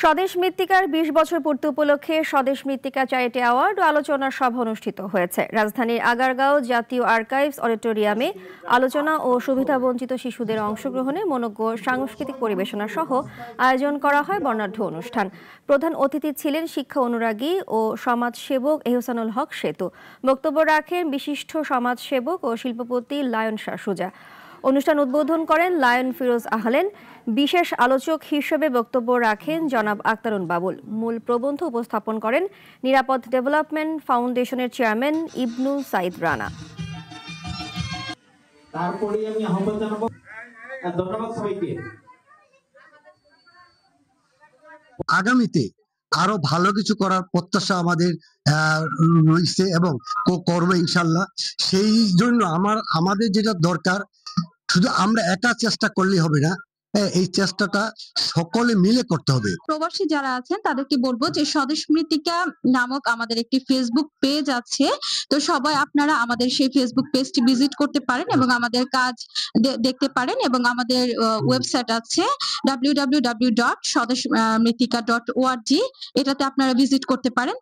স্বদেশ মৃত্তিকার ২০ বছর পূর্তি উপলক্ষে স্বদেশ মৃত্তিকা চ্যারিটি অ্যাওয়ার্ড ও আলোচনা সভা অনুষ্ঠিত হয়েছে। রাজধানীর আগারগাঁও জাতীয় আর্কাইভস অডিটোরিয়ামে আলোচনা ও সুবিধাবঞ্চিত শিশুদের অংশগ্রহণে মনোজ্ঞ সাংস্কৃতিক পরিবেশনা সহ আয়োজন করা হয় বর্ণাঢ্য অনুষ্ঠান। প্রধান অতিথি ছিলেন শিক্ষা অনুরাগী ও সমাজসেবক এহসানুল হক সেতু। বক্তব্য রাখেন বিশিষ্ট সমাজসেবক ও শিল্পপতি লায়ন শাহ সুজা। অনুষ্ঠান উদ্বোধন করেন লায়ন ফিরোজ আহলেন। বিশেষ আলোচক হিসেবে বক্তব্য রাখেন জনাব আক্তারুন বাবুল। মূল প্রবন্ধ উপস্থাপন করেন নিরাপদ ডেভেলপমেন্ট ফাউন্ডেশনের চেয়ারম্যান ইবনুল সাইদ রানা। তারপরে আমি আহ্বান জানাবো, ধন্যবাদ সবাইকে। আগামীতে আরো ভালো কিছু করার প্রত্যাশা আমাদের রয়েছে এবং করবে ইনশাল্লাহ। সেই জন্য আমাদের যেটা দরকার, শুধু আমরা একা চেষ্টা করলেই হবে না, এই চেষ্টাটা সকলে মিলে করতে হবে। প্রবাসী যারা আছেন তাদেরকে বলবো যে স্বদেশ মৃত্তিকা নামক আমাদের একটি ফেসবুক পেজ আছে, তো সবাই আপনারা আমাদের সেই ফেসবুক পেজটি ভিজিট করতে পারেন এবং আমাদের কাজ দেখতে পারেন। এবং আমাদের ওয়েবসাইট আছে www.swadeshmritika.org, এটাতে আপনারা ভিজিট করতে পারেন।